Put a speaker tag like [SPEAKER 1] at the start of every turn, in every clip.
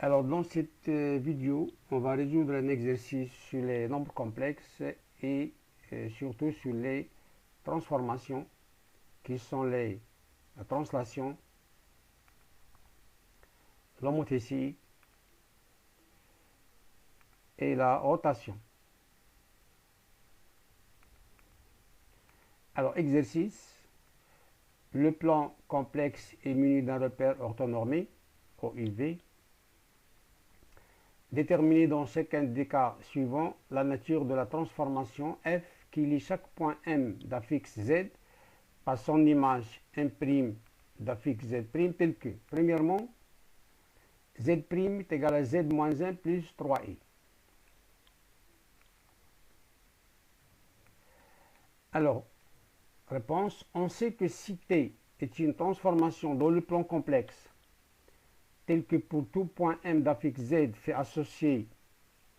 [SPEAKER 1] Alors dans cette vidéo, on va résoudre un exercice sur les nombres complexes et surtout sur les transformations qui sont la translation, l'homothétie et la rotation. Alors exercice, le plan complexe est muni d'un repère orthonormé, OIV. Déterminer dans chacun des cas suivants la nature de la transformation f qui lie chaque point M d'affixe Z par son image M' d'affixe Z' tel que, premièrement, Z' est égal à Z moins 1 plus 3i. Alors, réponse, on sait que si T est une transformation dans le plan complexe, tel que pour tout point M d'affixe Z fait associer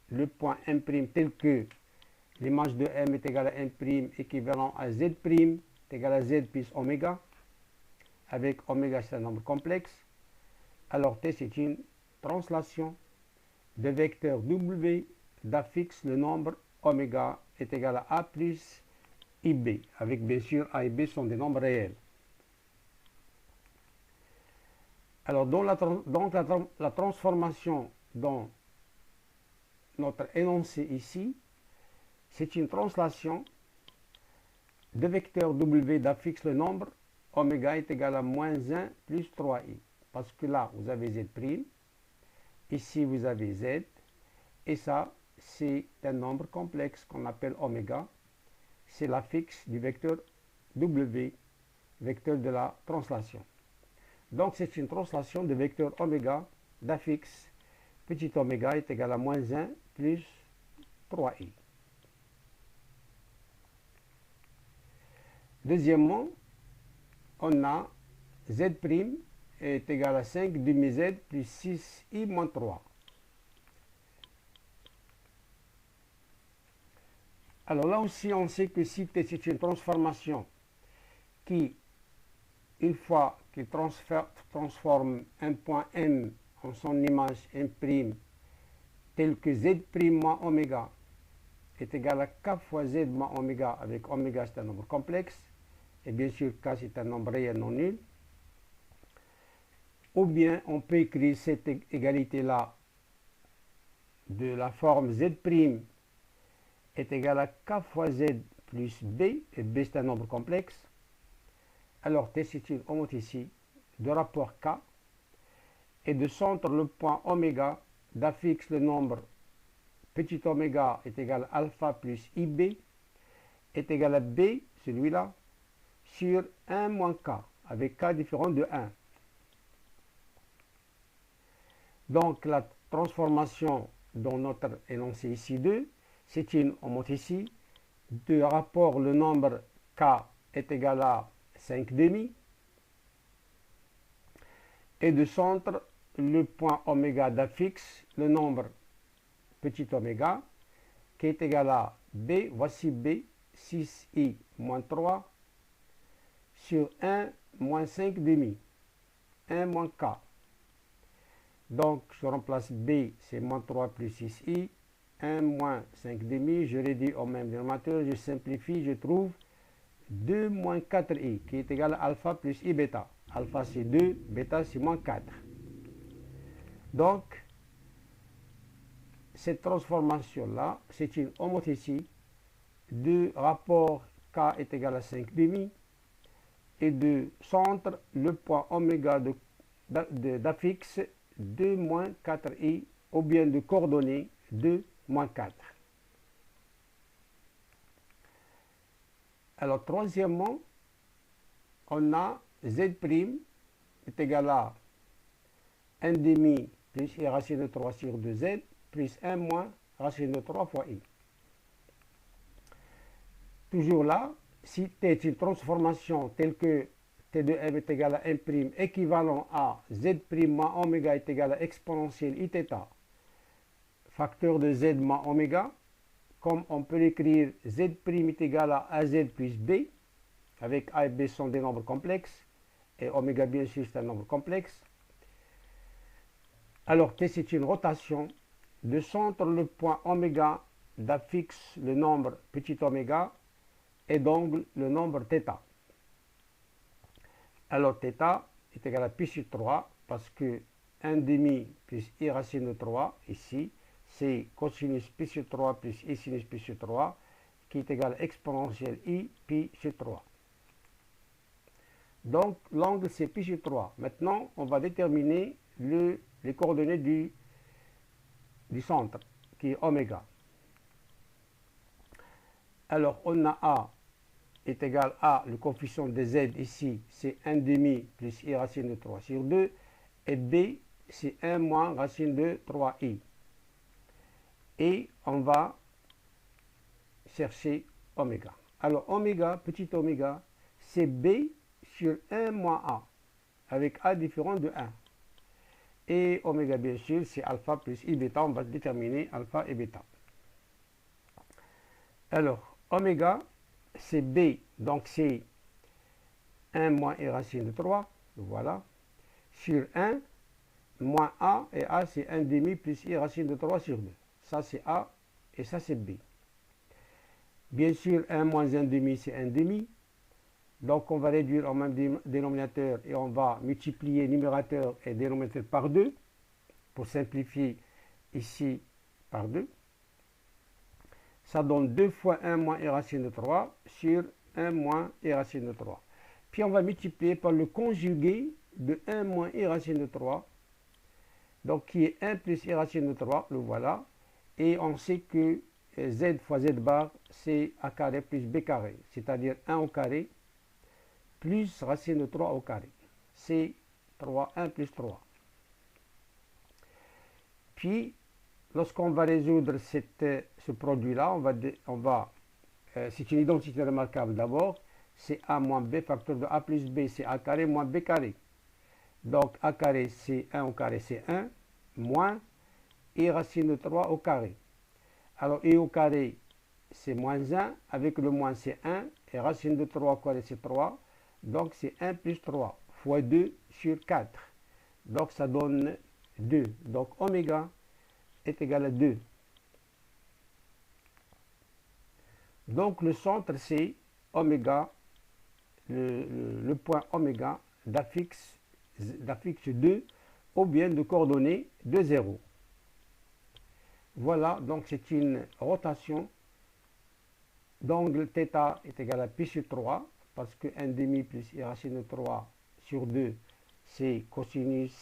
[SPEAKER 1] le point M' tel que l'image de M est égale à M' équivalent à Z' est égal à Z plus oméga, avec oméga c'est un nombre complexe, alors T c'est une translation de vecteur W d'affixe le nombre oméga est égal à A plus IB, avec bien sûr A et B sont des nombres réels. Alors, la transformation dans notre énoncé ici, c'est une translation de vecteur W d'affixe le nombre oméga est égal à moins 1 plus 3i. Parce que là, vous avez Z', ici vous avez Z, et ça, c'est un nombre complexe qu'on appelle oméga. C'est l'affixe du vecteur W, vecteur de la translation. Donc, c'est une translation de vecteur oméga d'affixe petit oméga est égal à moins 1 plus 3i. Deuxièmement, on a Z' est égal à 5 demi-Z plus 6i moins 3. Alors là aussi, on sait que si T c'est une transformation qui, une fois qu'il transforme un point M en son image M', tel que Z' moins oméga est égal à K fois Z moins oméga, avec oméga c'est un nombre complexe, et bien sûr K c'est un nombre réel non nul, ou bien on peut écrire cette égalité-là de la forme Z' est égal à K fois Z plus B, et B c'est un nombre complexe. Alors T c'est une homothétie de rapport K et de centre le point oméga d'affixe le nombre petit oméga est égal à alpha plus IB est égal à B, celui-là, sur 1 moins K, avec K différent de 1. Donc la transformation dans notre énoncé ici 2, c'est une homothétie de rapport le nombre K est égal à 5 demi et de centre le point oméga d'affixe le nombre petit oméga qui est égal à B, voici B, 6i moins 3 sur 1 moins 5 demi, 1 moins K. Donc je remplace B, c'est moins 3 plus 6i, 1 moins 5 demi, je réduis au même dénominateur, je simplifie, je trouve 2 moins 4i qui est égal à alpha plus i bêta. Alpha c'est 2, bêta c'est moins 4. Donc, cette transformation-là, c'est une homothétie de rapport K est égal à 5 demi et de centre le point oméga d'affixe 2 moins 4i ou bien de coordonnées 2 moins 4. Alors, troisièmement, on a Z' est égal à 1 demi plus i racine de 3 sur 2z plus 1 moins racine de 3 fois i. toujours là, si T est une transformation telle que T de M est égal à M' équivalent à Z' moins oméga est égal à exponentielle Iθ, facteur de Z moins oméga, comme on peut l'écrire Z' est égal à AZ plus B, avec A et B sont des nombres complexes, et oméga bien sûr c'est un nombre complexe. Alors T c'est une rotation de centre le point oméga d'affixe le nombre petit oméga et d'angle le nombre θ. Alors θ est égal à pi sur 3 parce que 1 demi plus i racine de 3 ici c'est cosinus pi sur 3 plus i sinus pi sur 3 qui est égal à exponentielle i pi sur 3. Donc l'angle c'est pi sur 3. Maintenant on va déterminer les coordonnées du centre qui est oméga. Alors on a A est égal à le coefficient de Z ici c'est 1 demi plus i racine de 3 sur 2 et B c'est 1 moins racine de 3i. Et on va chercher oméga. Alors oméga, petit oméga, c'est B sur 1 moins A, avec A différent de 1. Et oméga, bien sûr, c'est alpha plus I bêta. On va déterminer alpha et bêta. Alors, oméga, c'est B, donc c'est 1 moins I racine de 3, voilà, sur 1 moins A, et A, c'est 1 demi plus I racine de 3 sur 2. Ça, c'est A, et ça, c'est B. Bien sûr, 1 moins 1 demi, c'est 1 demi. Donc, on va réduire au même dénominateur et on va multiplier numérateur et dénominateur par 2 pour simplifier ici par 2. Ça donne 2 fois 1 moins i racine de 3 sur 1 moins i racine de 3. Puis, on va multiplier par le conjugué de 1 moins i racine de 3. Donc, qui est 1 plus i racine de 3, le voilà. Et on sait que z fois z bar, c'est a carré plus b carré, c'est-à-dire 1 au carré plus racine de 3 au carré. C'est 3, 1 plus 3. Puis, lorsqu'on va résoudre ce produit-là, c'est une identité remarquable d'abord, c'est a moins b facteur de a plus b, c'est a carré moins b carré. Donc, a carré, c'est 1 au carré, c'est 1, moins i racine de 3 au carré. Alors, i au carré, c'est moins 1, avec le moins, c'est 1, et racine de 3 au carré, c'est 3. Donc, c'est 1 plus 3 fois 2 sur 4. Donc, ça donne 2. Donc, oméga est égal à 2. Donc, le centre, c'est oméga, le point oméga d'affixe 2 ou bien de coordonnées de 0. Voilà, donc c'est une rotation d'angle θ est égal à pi sur 3 parce que 1 demi plus i racine de 3 sur 2 c'est cosinus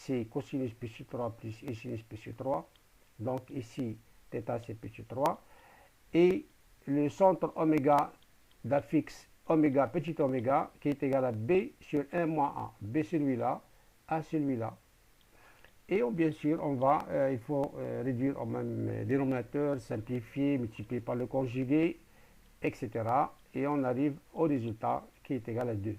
[SPEAKER 1] pi sur 3 plus i sinus pi sur 3. Donc ici θ c'est pi sur 3 et le centre oméga d'affixe oméga petit oméga qui est égal à b sur 1 moins a. B celui-là, a celui-là. Et bien sûr, il faut réduire au même dénominateur, simplifier, multiplier par le conjugué, etc. Et on arrive au résultat qui est égal à 2.